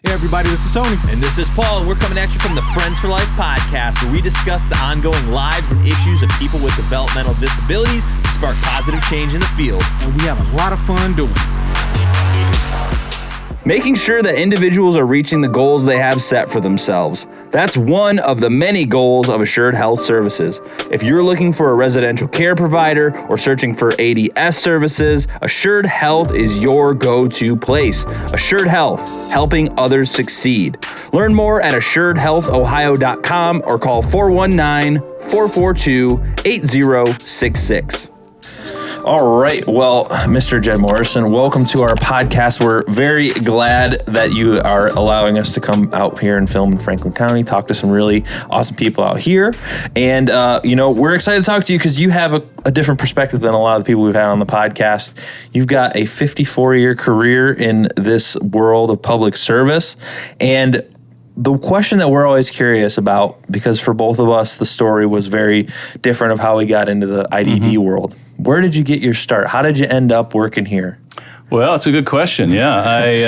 Hey everybody, this is Tony. And this is Paul. We're coming at you from the Friends for Life podcast, where we discuss the ongoing lives and issues of people with developmental disabilities to spark positive change in the field. And we have a lot of fun doing it. Making sure that individuals are reaching the goals they have set for themselves. That's one of the many goals of Assured Health Services. If you're looking for a residential care provider or searching for ADS services, Assured Health is your go-to place. Assured Health, helping others succeed. Learn more at assuredhealthohio.com or call 419-442-8066. All right. Well, Mr. Jed Morison, welcome to our podcast. We're very glad that you are allowing us to come out here and film in Franklin County, talk to some really awesome people out here. And, we're excited to talk to you because you have a different perspective than a lot of the people we've had on the podcast. You've got a 54-year career in this world of public service. And the question that we're always curious about, because for both of us, the story was very different of how we got into the IDD world. Where did you get your start? How did you end up working here? Well, it's a good question. Yeah, I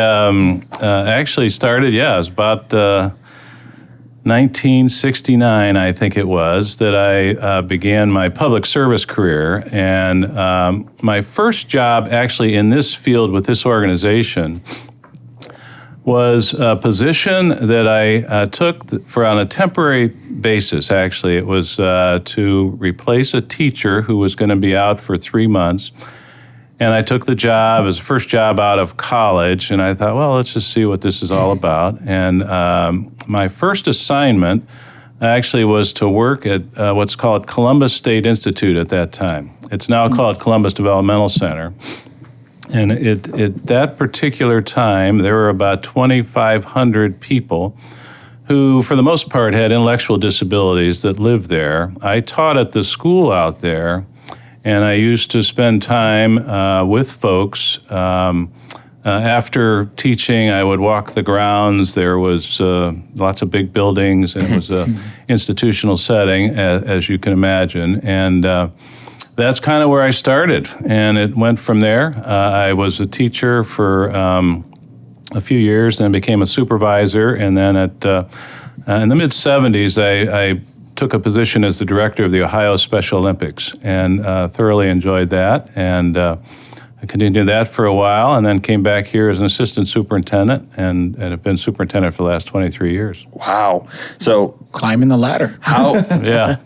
actually started, it was about 1969, I think it was, that I began my public service career. And my first job actually in this field with this organization was a position that I took on a temporary basis, actually. It was to replace a teacher who was going to be out for 3 months. And I took the job as first job out of college, and I thought, well, let's just see what this is all about. And my first assignment actually was to work at what's called Columbus State Institute at that time. It's now called Columbus Developmental Center. And at that particular time, there were about 2,500 people who, for the most part, had intellectual disabilities that lived there. I taught at the school out there, and I used to spend time with folks. After teaching, I would walk the grounds. There was lots of big buildings, and it was an institutional setting, as you can imagine. And that's kind of where I started, and it went from there. I was a teacher for a few years, then became a supervisor, and then in the mid-'70s, I took a position as the director of the Ohio Special Olympics, and thoroughly enjoyed that, and I continued that for a while, and then came back here as an assistant superintendent, and have been superintendent for the last 23 years. Wow! So climbing the ladder. How? Yeah.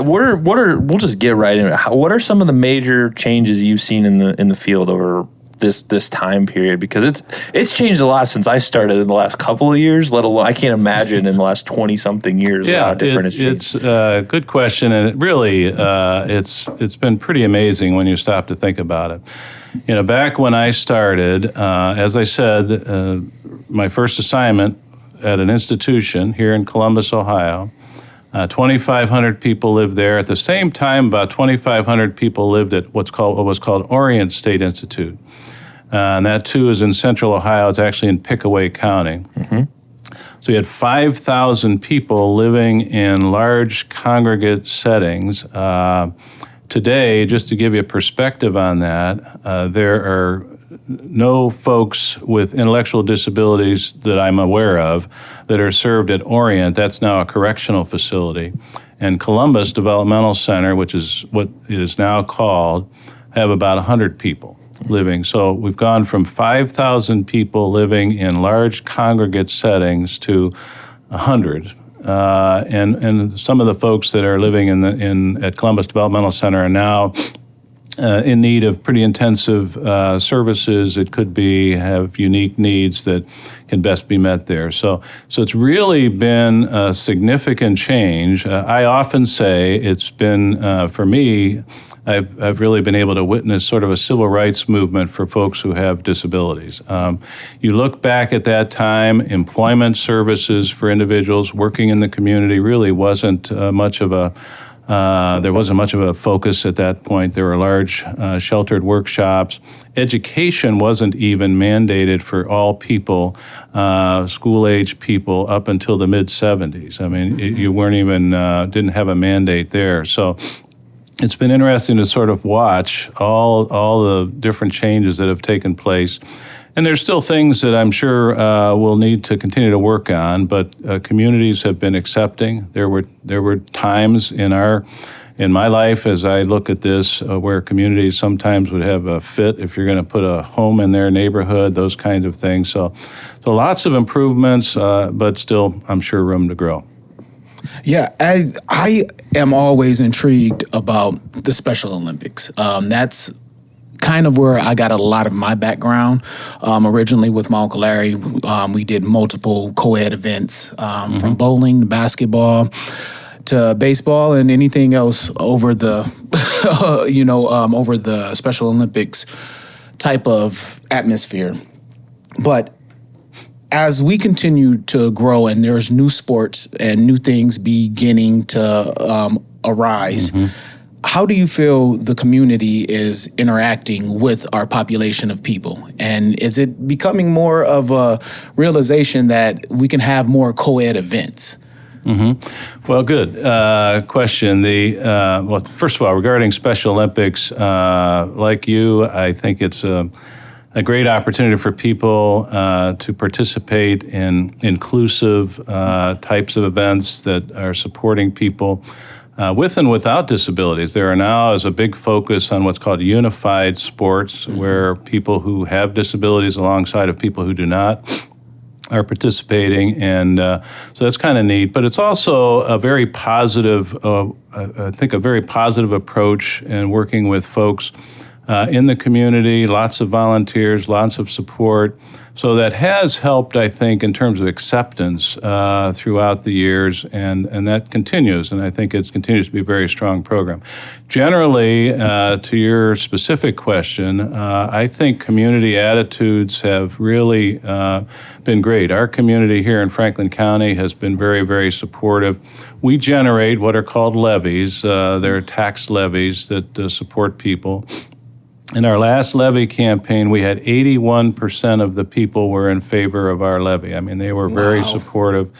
We'll just get right into it. What are some of the major changes you've seen in the field over this time period? Because it's changed a lot since I started in the last couple of years. Let alone, I can't imagine in the last 20-something years how different it's changed. It's a good question, and it really it's been pretty amazing when you stop to think about it. Back when I started, as I said, my first assignment at an institution here in Columbus, Ohio, 2,500 people lived there. At the same time, about 2,500 people lived at what was called Orient State Institute. And that, too, is in central Ohio. It's actually in Pickaway County. Mm-hmm. So you had 5,000 people living in large congregate settings. Today, just to give you a perspective on that, there are no folks with intellectual disabilities that I'm aware of that are served at Orient. That's now a correctional facility. And Columbus Developmental Center, which is what it is now called, have about 100 people living. So we've gone from 5,000 people living in large congregate settings to 100. And some of the folks that are living at Columbus Developmental Center are now in need of pretty intensive services. It could have unique needs that can best be met there. So it's really been a significant change. I often say it's been, for me, I've really been able to witness sort of a civil rights movement for folks who have disabilities. You look back at that time, employment services for individuals working in the community really wasn't much of a There wasn't much of a focus at that point. There were large sheltered workshops. Education wasn't even mandated for all people, school-age people, up until the mid-'70s. I mean, you weren't even, didn't have a mandate there. So it's been interesting to sort of watch all the different changes that have taken place. And there's still things that I'm sure we'll need to continue to work on, but communities have been accepting. There were times in my life as I look at this where communities sometimes would have a fit if you're going to put a home in their neighborhood, those kinds of things. So lots of improvements, but still, I'm sure, room to grow. Yeah, I am always intrigued about the Special Olympics. That's kind of where I got a lot of my background. Originally with my Uncle Larry, we did multiple co-ed events, from bowling to basketball to baseball and anything else over the, over the Special Olympics type of atmosphere. But as we continue to grow and there's new sports and new things beginning to arise, how do you feel the community is interacting with our population of people? And is it becoming more of a realization that we can have more co-ed events? Well, good question. Well, first of all, regarding Special Olympics, like you, I think it's a great opportunity for people to participate in inclusive types of events that are supporting people with and without disabilities. There now is a big focus on what's called unified sports, where people who have disabilities alongside of people who do not are participating, and so that's kind of neat. But it's also a very positive, I think, a very positive approach in working with folks in the community, lots of volunteers, lots of support. So that has helped, I think, in terms of acceptance throughout the years, and that continues, and I think it continues to be a very strong program. Generally, to your specific question, I think community attitudes have really been great. Our community here in Franklin County has been very, very supportive. We generate what are called levies. They're tax levies that support people. In our last levy campaign, we had 81% of the people were in favor of our levy. I mean, they were very supportive,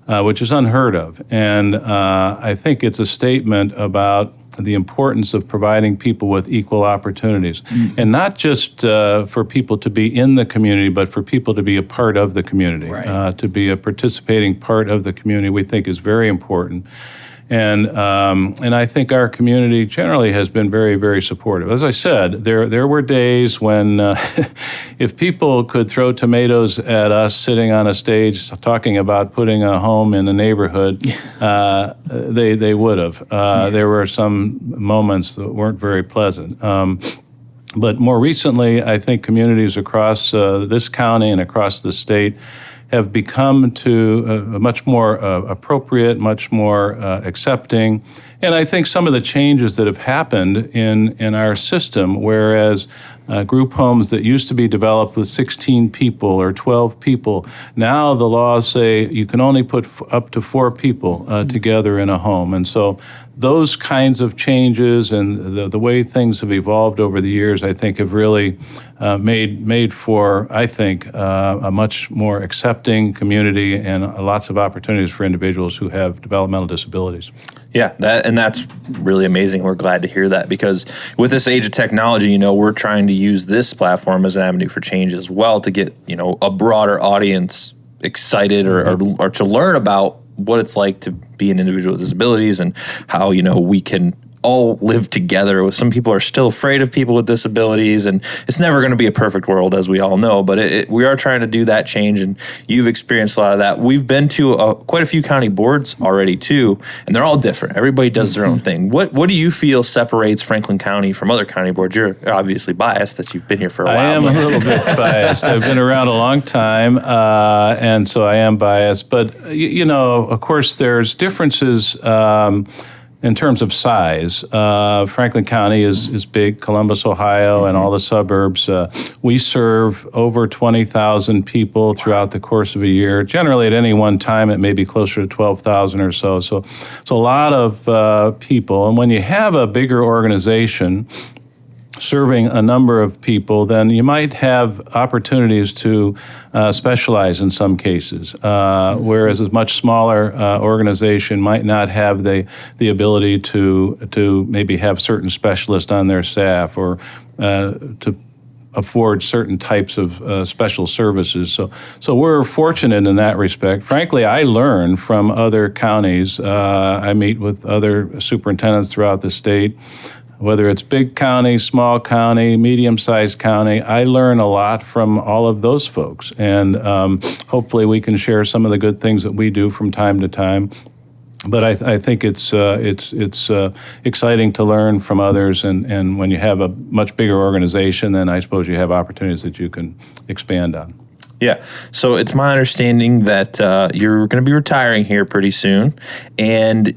which is unheard of. And I think it's a statement about the importance of providing people with equal opportunities. And not just for people to be in the community, but for people to be a part of the community. To be a participating part of the community, we think is very important. And I think our community generally has been very, very supportive. As I said, there were days when if people could throw tomatoes at us sitting on a stage talking about putting a home in a neighborhood, they would have. There were some moments that weren't very pleasant. But more recently, I think communities across this county and across the state have become to a much more appropriate, much more accepting. And I think some of the changes that have happened in our system, whereas group homes that used to be developed with 16 people or 12 people, now the laws say you can only put up to 4 people together in a home. And so those kinds of changes and the way things have evolved over the years, I think, have really made for, I think, a much more accepting community and lots of opportunities for individuals who have developmental disabilities. Yeah, that's really amazing. We're glad to hear that, because with this age of technology, we're trying to use this platform as an avenue for change as well to get, a broader audience excited or to learn about what it's like to be an individual with disabilities and how, we can all live together. Some people are still afraid of people with disabilities, and it's never going to be a perfect world, as we all know, but we are trying to do that change, and you've experienced a lot of that. We've been to quite a few county boards already, too, and they're all different. Everybody does their own thing. What do you feel separates Franklin County from other county boards? You're obviously biased that you've been here for a while. I am a little bit biased. I've been around a long time, and so I am biased. But, of course, there's differences in terms of size. Franklin County is big, Columbus, Ohio, and all the suburbs. We serve over 20,000 people throughout the course of a year. Generally, at any one time, it may be closer to 12,000 or so. So it's a lot of people. And when you have a bigger organization serving a number of people, then you might have opportunities to specialize in some cases, whereas a much smaller organization might not have the ability to maybe have certain specialists on their staff or to afford certain types of special services. So we're fortunate in that respect. Frankly, I learn from other counties. I meet with other superintendents throughout the state. Whether it's big county, small county, medium-sized county, I learn a lot from all of those folks. And hopefully we can share some of the good things that we do from time to time. But I think it's exciting to learn from others, and when you have a much bigger organization, then I suppose you have opportunities that you can expand on. Yeah. So it's my understanding that you're going to be retiring here pretty soon, and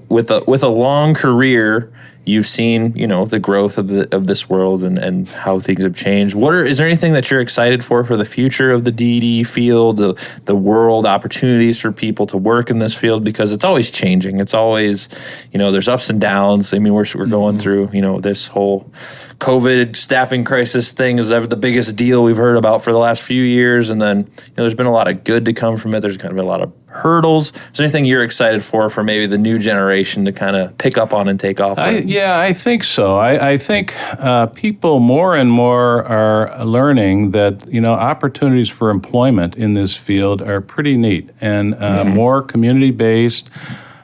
with a long career, you've seen the growth of this world and how things have changed. Is there anything that you're excited for the future of the DD field, the world, opportunities for people to work in this field, because it's always changing. It's always there's ups and downs. I mean, we're going through this whole COVID staffing crisis thing is ever the biggest deal we've heard about for the last few years, and then there's been a lot of good to come from it. There's kind of been a lot of hurdles. Is there anything you're excited for maybe the new generation to kind of pick up on and take off on? Yeah, I think so. I think people more and more are learning that opportunities for employment in this field are pretty neat and more community-based.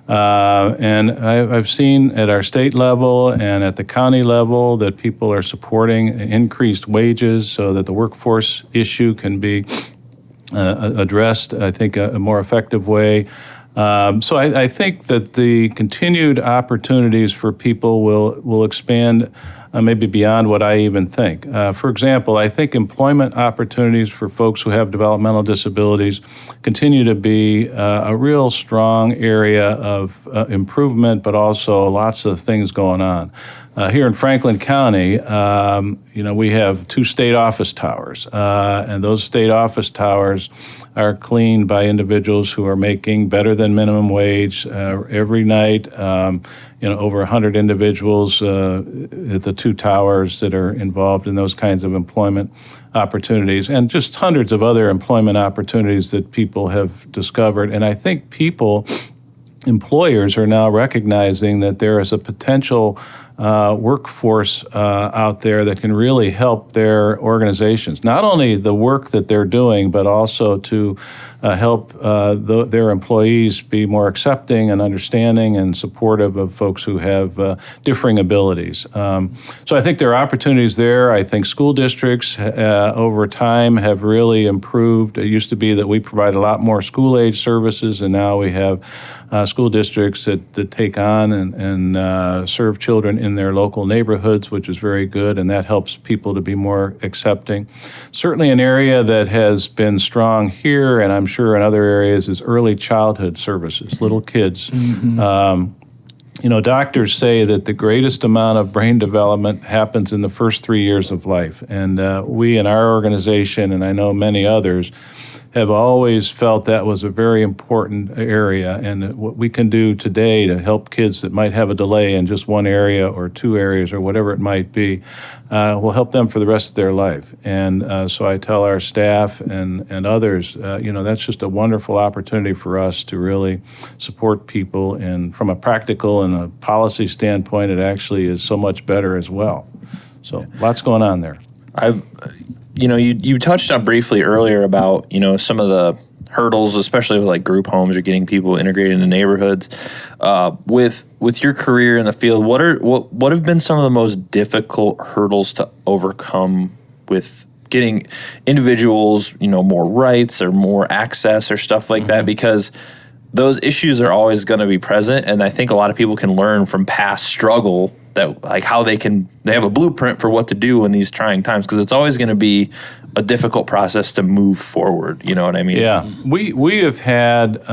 And I've seen at our state level and at the county level that people are supporting increased wages so that the workforce issue can be addressed, I think, a more effective way. So I think that the continued opportunities for people will expand maybe beyond what I even think. For example, I think employment opportunities for folks who have developmental disabilities continue to be a real strong area of improvement, but also lots of things going on. Here in Franklin County, we have 2 state office towers, and those state office towers are cleaned by individuals who are making better than minimum wage every night. Over 100 individuals at the 2 towers that are involved in those kinds of employment opportunities, and just hundreds of other employment opportunities that people have discovered. And I think employers are now recognizing that there is a potential workforce out there that can really help their organizations, not only the work that they're doing, but also to help their employees be more accepting and understanding and supportive of folks who have differing abilities. So I think there are opportunities there. I think school districts over time have really improved. It used to be that we provide a lot more school-age services, and now we have school districts that take on and serve children in their local neighborhoods, which is very good, and that helps people to be more accepting. Certainly an area that has been strong here, and I'm sure in other areas, is early childhood services, little kids. Doctors say that the greatest amount of brain development happens in the first 3 years of life, and we in our organization, and I know many others, have always felt that was a very important area, and what we can do today to help kids that might have a delay in just one area or 2 areas or whatever it might be will help them for the rest of their life. And so I tell our staff and others, that's just a wonderful opportunity for us to really support people, and from a practical and a policy standpoint, it actually is so much better as well. So lots going on there. You touched on briefly earlier about, some of the hurdles, especially with like group homes or getting people integrated into neighborhoods. With your career in the field, what have been some of the most difficult hurdles to overcome with getting individuals, more rights or more access or stuff like that? Because those issues are always going to be present, and I think a lot of people can learn from past struggle that like how they have a blueprint for what to do in these trying times, because it's always going to be a difficult process to move forward. You know what I mean? Yeah, we have had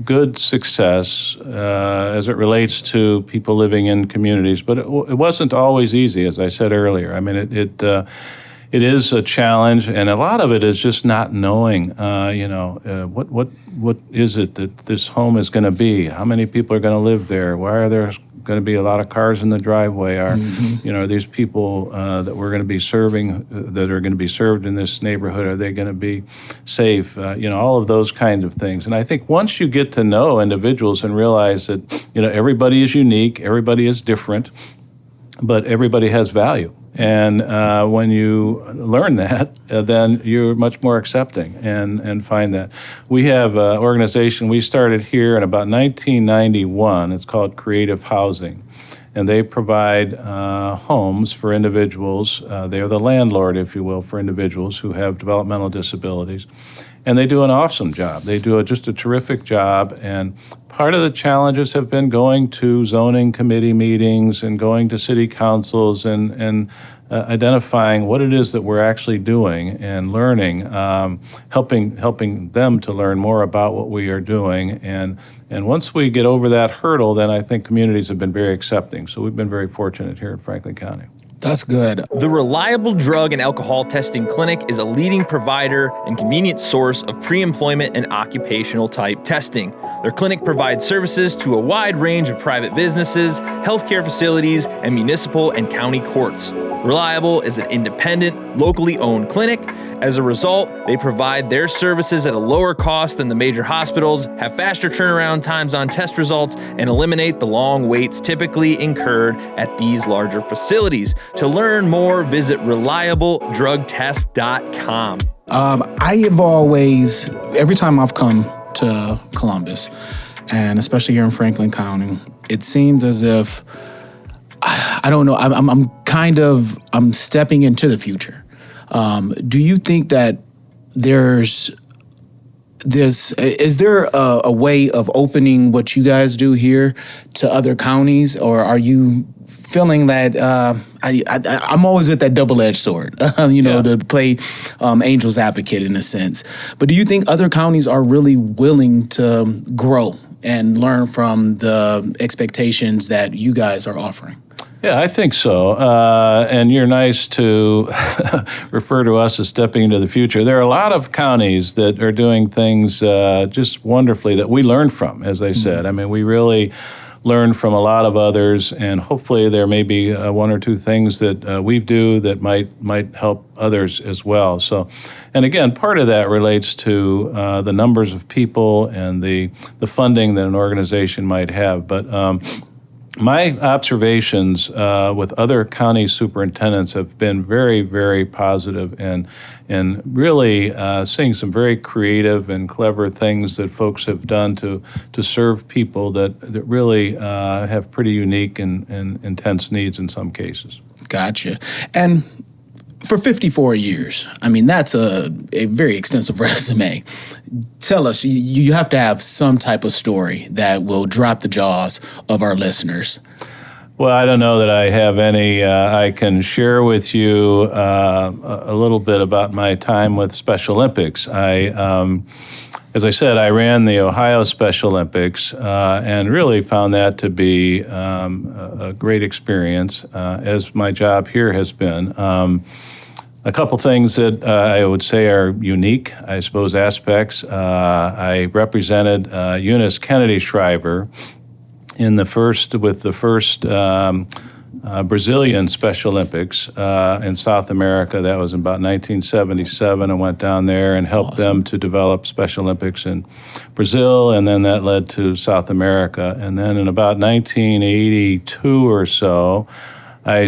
good success as it relates to people living in communities, but it wasn't always easy, as I said earlier. I mean, it is a challenge, and a lot of it is just not knowing, what is it that this home is going to be? How many people are going to live there? Why are there going to be a lot of cars in the driveway? Are these people that we're going to be serving, that are going to be served in this neighborhood, are they going to be safe? All of those kinds of things. And I think once you get to know individuals and realize that, everybody is unique, everybody is different, but everybody has value. And when you learn that, then you're much more accepting and find that. We have an organization, we started here in about 1991. It's called Creative Housing. And they provide homes for individuals. They are the landlord, if you will, for individuals who have developmental disabilities. And they do an awesome job. They do just a terrific job. And part of the challenges have been going to zoning committee meetings and going to city councils and identifying what it is that we're actually doing and learning, helping them to learn more about what we are doing. And once we get over that hurdle, then I think communities have been very accepting. So we've been very fortunate here in Franklin County. That's good. The Reliable Drug and Alcohol Testing Clinic is a leading provider and convenient source of pre-employment and occupational type testing. Their clinic provides services to a wide range of private businesses, healthcare facilities, and municipal and county courts. Reliable is an independent, locally owned clinic. As a result, they provide their services at a lower cost than the major hospitals, have faster turnaround times on test results, and eliminate the long waits typically incurred at these larger facilities. To learn more, visit reliabledrugtest.com. I have always, every time I've come to Columbus, and especially here in Franklin County, it seems as if, I don't know, I'm stepping into the future. Do you think that is there a way of opening what you guys do here to other counties, or are you feeling that I'm always with that double-edged sword, to play angel's advocate in a sense. But do you think other counties are really willing to grow and learn from the expectations that you guys are offering? Yeah, I think so. And you're nice to refer to us as stepping into the future. There are a lot of counties that are doing things just wonderfully that we learn from, as I said. I mean, we really learn from a lot of others, and hopefully there may be one or two things that we do that might help others as well. So, and again, part of that relates to the numbers of people and the funding that an organization might have. But my observations with other county superintendents have been very, very positive, and really seeing some very creative and clever things that folks have done to serve people that really have pretty unique and intense needs in some cases. Gotcha. And for 54 years, I mean, that's a very extensive resume. Tell us, you have to have some type of story that will drop the jaws of our listeners. Well, I don't know that I have any. I can share with you a little bit about my time with Special Olympics. As I said, I ran the Ohio Special Olympics and really found that to be a great experience, as my job here has been. A couple things that I would say are unique, I suppose, aspects. I represented Eunice Kennedy Shriver with the first Brazilian Special Olympics in South America. That was in about 1977. I went down there and helped them to develop Special Olympics in Brazil, and then that led to South America. And then in about 1982 or so, I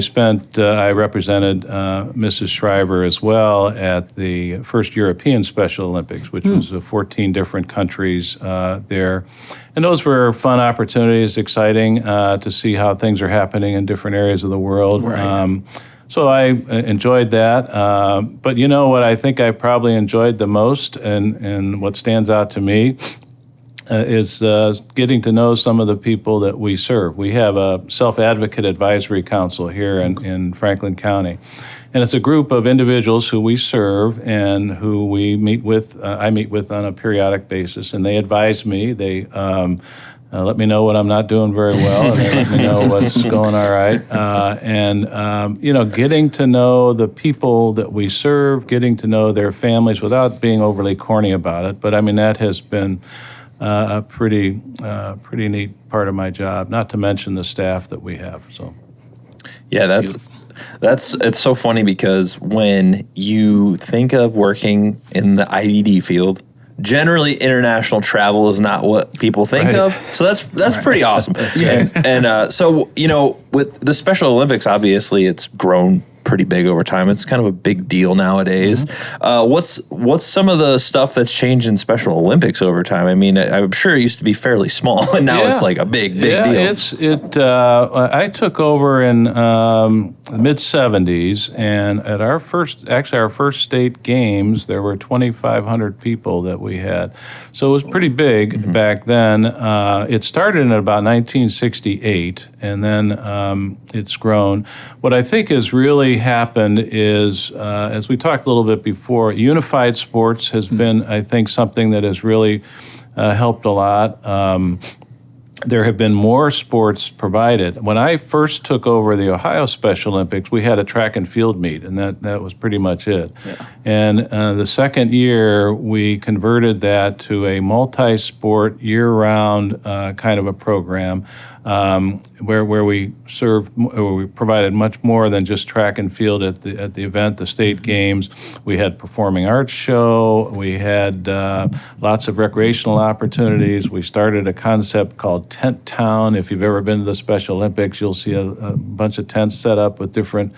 represented Mrs. Shriver as well at the first European Special Olympics, which was 14 different countries there. And those were fun opportunities, exciting to see how things are happening in different areas of the world. Right. So I enjoyed that. But you know what I think I probably enjoyed the most, and what stands out to me, is getting to know some of the people that we serve. We have a self-advocate advisory council here in Franklin County. And it's a group of individuals who we serve and who we meet with, I meet with on a periodic basis. And they advise me. They let me know when I'm not doing very well, and they let me know what's going all right. Getting to know the people that we serve, getting to know their families without being overly corny about it. But I mean, that has been a pretty neat part of my job, not to mention the staff that we have. So, yeah, it's so funny because when you think of working in the IDD field, generally international travel is not what people think of. So that's pretty awesome. So with the Special Olympics, obviously it's grown pretty big over time. It's kind of a big deal nowadays. What's some of the stuff that's changed in Special Olympics over time? I mean, I'm sure it used to be fairly small, and now it's like a big deal. I took over in the mid '70s, and at our first state games, there were 2,500 people that we had. So it was pretty big back then. It started in about 1968, and then it's grown. What I think has really happened is, as we talked a little bit before, unified sports has been, I think, something that has really helped a lot. There have been more sports provided. When I first took over the Ohio Special Olympics, we had a track and field meet, and that was pretty much it. Yeah. And the second year, we converted that to a multi-sport, year-round kind of a program where we provided much more than just track and field at the event, the state games. We had performing arts show. We had lots of recreational opportunities. We started a concept called Tent Town. If you've ever been to the Special Olympics, you'll see a bunch of tents set up with different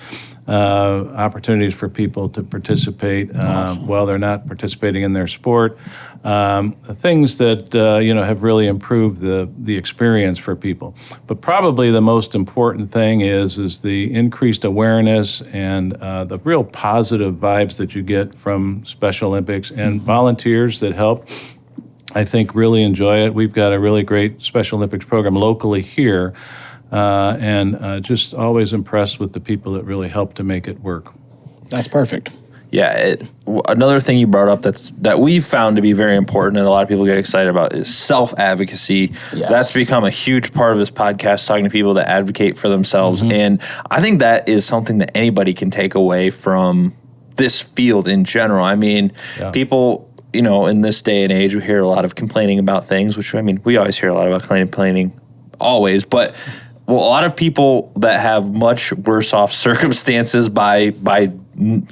opportunities for people to participate while they're not participating in their sport. Things that have really improved the experience for people. But probably the most important thing is the increased awareness and the real positive vibes that you get from Special Olympics, and volunteers that help, I think, really enjoy it. We've got a really great Special Olympics program locally here, and just always impressed with the people that really help to make it work. That's perfect. Yeah, another thing you brought up that we've found to be very important and a lot of people get excited about is self-advocacy. Yes. That's become a huge part of this podcast, talking to people that advocate for themselves. And I think that is something that anybody can take away from this field in general. I mean, people, in this day and age, we hear a lot of complaining about things, which, I mean, we always hear a lot about complaining, always, but a lot of people that have much worse off circumstances by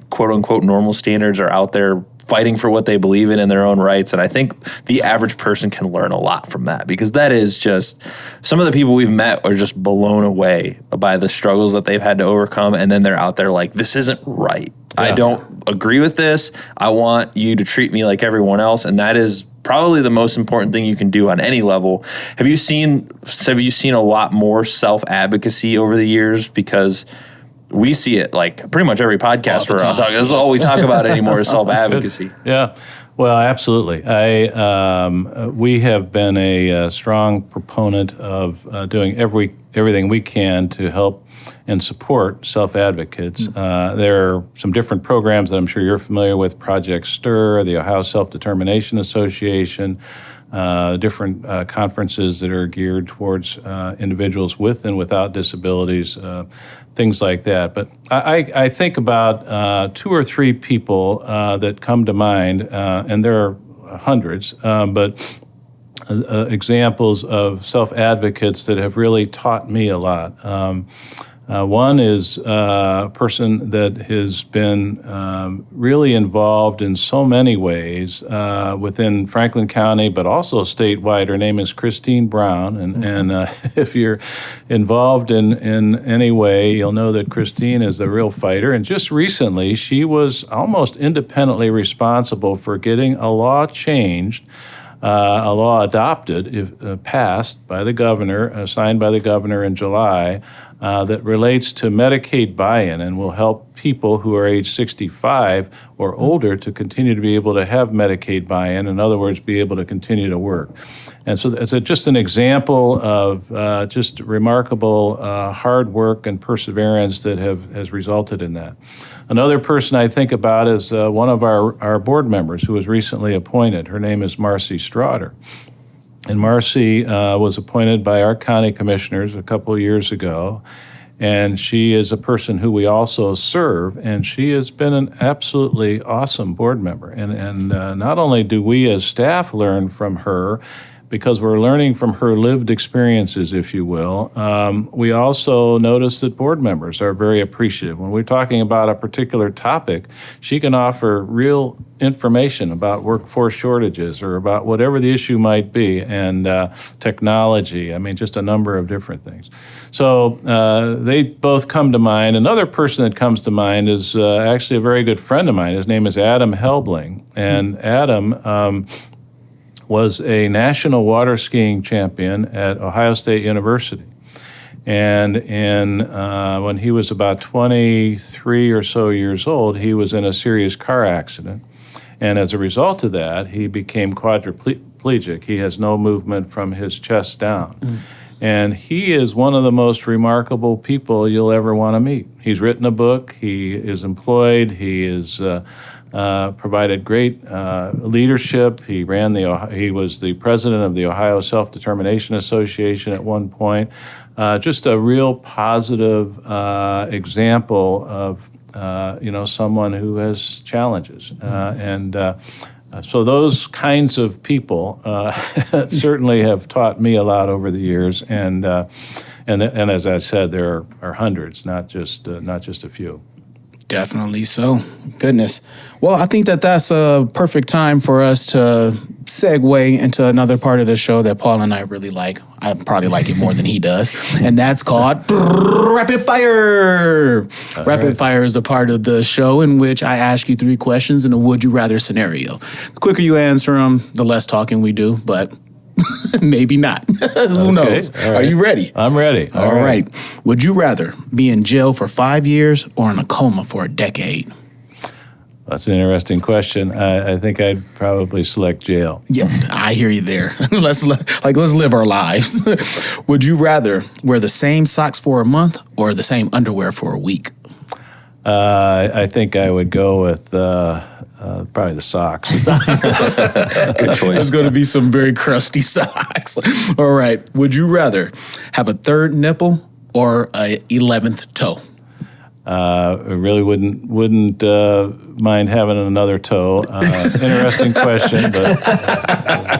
quote unquote normal standards are out there fighting for what they believe in their own rights. And I think the average person can learn a lot from that, because that is just, some of the people we've met are just blown away by the struggles that they've had to overcome. And then they're out there like, this isn't right. Yeah. I don't agree with this. I want you to treat me like everyone else. And that is probably the most important thing you can do on any level. Have you seen a lot more self-advocacy over the years? Because we see it like pretty much every podcast we're on. This is all we talk about anymore is self-advocacy. Yeah, well, absolutely. We have been a strong proponent of doing everything we can to help and support self-advocates. There are some different programs that I'm sure you're familiar with: Project STIR, the Ohio Self-Determination Association, different conferences that are geared towards individuals with and without disabilities, things like that. But I think about 2 or 3 people that come to mind, and there are hundreds, but examples of self-advocates that have really taught me a lot. One is a person that has been really involved in so many ways within Franklin County, but also statewide. Her name is Christine Brown, and if you're involved in any way, you'll know that Christine is a real fighter. And just recently, she was almost independently responsible for getting a law changed, a law adopted, passed by the governor, signed by the governor in July, that relates to Medicaid buy-in and will help people who are age 65 or older to continue to be able to have Medicaid buy-in. In other words, be able to continue to work. And so it's just an example of just remarkable hard work and perseverance that has resulted in that. Another person I think about is one of our board members who was recently appointed. Her name is Marcy Straughter. And Marcy was appointed by our county commissioners a couple of years ago, and she is a person who we also serve, and she has been an absolutely awesome board member. And not only do we as staff learn from her, because we're learning from her lived experiences, if you will. We also notice that board members are very appreciative. When we're talking about a particular topic, she can offer real information about workforce shortages or about whatever the issue might be, and technology. I mean, just a number of different things. So they both come to mind. Another person that comes to mind is actually a very good friend of mine. His name is Adam Helbling. And Adam was a national water skiing champion at Ohio State University. And when he was about 23 or so years old, he was in a serious car accident. And as a result of that, he became quadriplegic. He has no movement from his chest down. And he is one of the most remarkable people you'll ever want to meet. He's written a book. He is employed. He is provided great leadership. He was the president of the Ohio Self-Determination Association at one point. Just a real positive example of someone who has challenges. So those kinds of people certainly have taught me a lot over the years. And as I said, there are hundreds, not just a few. Definitely so. Goodness. Well, I think that's a perfect time for us to segue into another part of the show that Paul and I really like. I probably like it more than he does. And that's called Rapid Fire. Rapid Fire is a part of the show in which I ask you 3 questions in a would you rather scenario. The quicker you answer them, the less talking we do, but maybe not. Who knows? Right. Are you ready? I'm ready. All right. Would you rather be in jail for 5 years or in a coma for a decade? That's an interesting question. I think I'd probably select jail. Yeah, I hear you there. Let's live our lives. Would you rather wear the same socks for a month or the same underwear for a week? I think I would go with probably the socks. Good choice. It's going to be some very crusty socks. All right. Would you rather have a third nipple or a 11th toe? I really wouldn't mind having another toe. Interesting question, but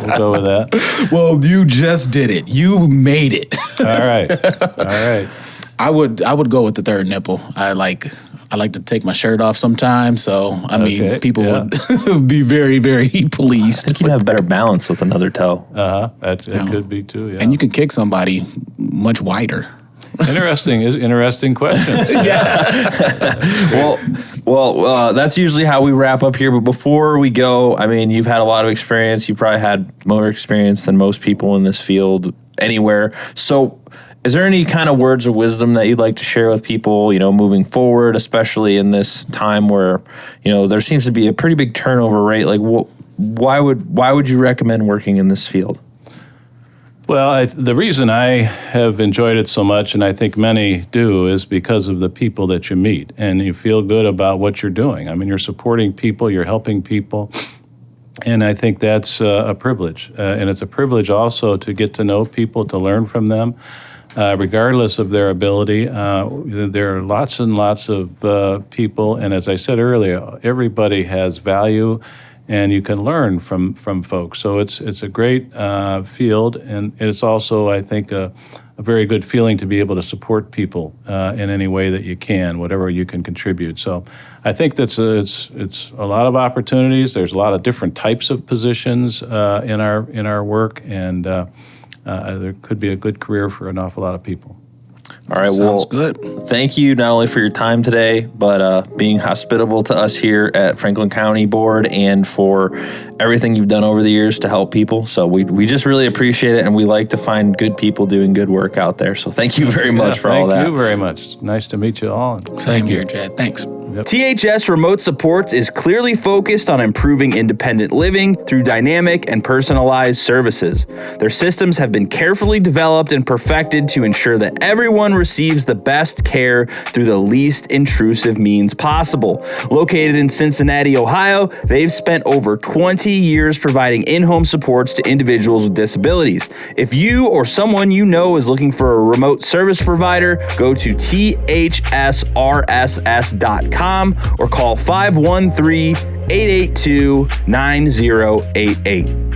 we'll go with that. Well, you just did it. You made it. All right. I would go with the third nipple. I like to take my shirt off sometimes, so I mean, people would be very, very pleased. I think you'd have better balance with another toe. That could be too. Yeah. And you can kick somebody much wider. Interesting question. Well, that's usually how we wrap up here. But before we go, I mean, you've had a lot of experience. You probably had more experience than most people in this field anywhere. So is there any kind of words of wisdom that you'd like to share with people, moving forward, especially in this time where, there seems to be a pretty big turnover rate? Like, why would you recommend working in this field? Well, the reason I have enjoyed it so much, and I think many do, is because of the people that you meet, and you feel good about what you're doing. I mean, you're supporting people, you're helping people, and I think that's a privilege. And it's a privilege also to get to know people, to learn from them, regardless of their ability. There are lots and lots of people, and as I said earlier, everybody has value, and you can learn from folks. So it's a great field, and it's also, I think, a very good feeling to be able to support people in any way that you can, whatever you can contribute. So I think it's a lot of opportunities. There's a lot of different types of positions in our work, and there could be a good career for an awful lot of people. All right, Sounds good. Thank you not only for your time today, but being hospitable to us here at Franklin County Board and for everything you've done over the years to help people. So we just really appreciate it, and we like to find good people doing good work out there. So thank you very much for all that. Thank you very much. It's nice to meet you all. Same here, Jed. Thanks. Yep. THS Remote Supports is clearly focused on improving independent living through dynamic and personalized services. Their systems have been carefully developed and perfected to ensure that everyone receives the best care through the least intrusive means possible. Located in Cincinnati, Ohio, they've spent over 20 years providing in-home supports to individuals with disabilities. If you or someone you know is looking for a remote service provider, go to thsrss.com or call 513-882-9088.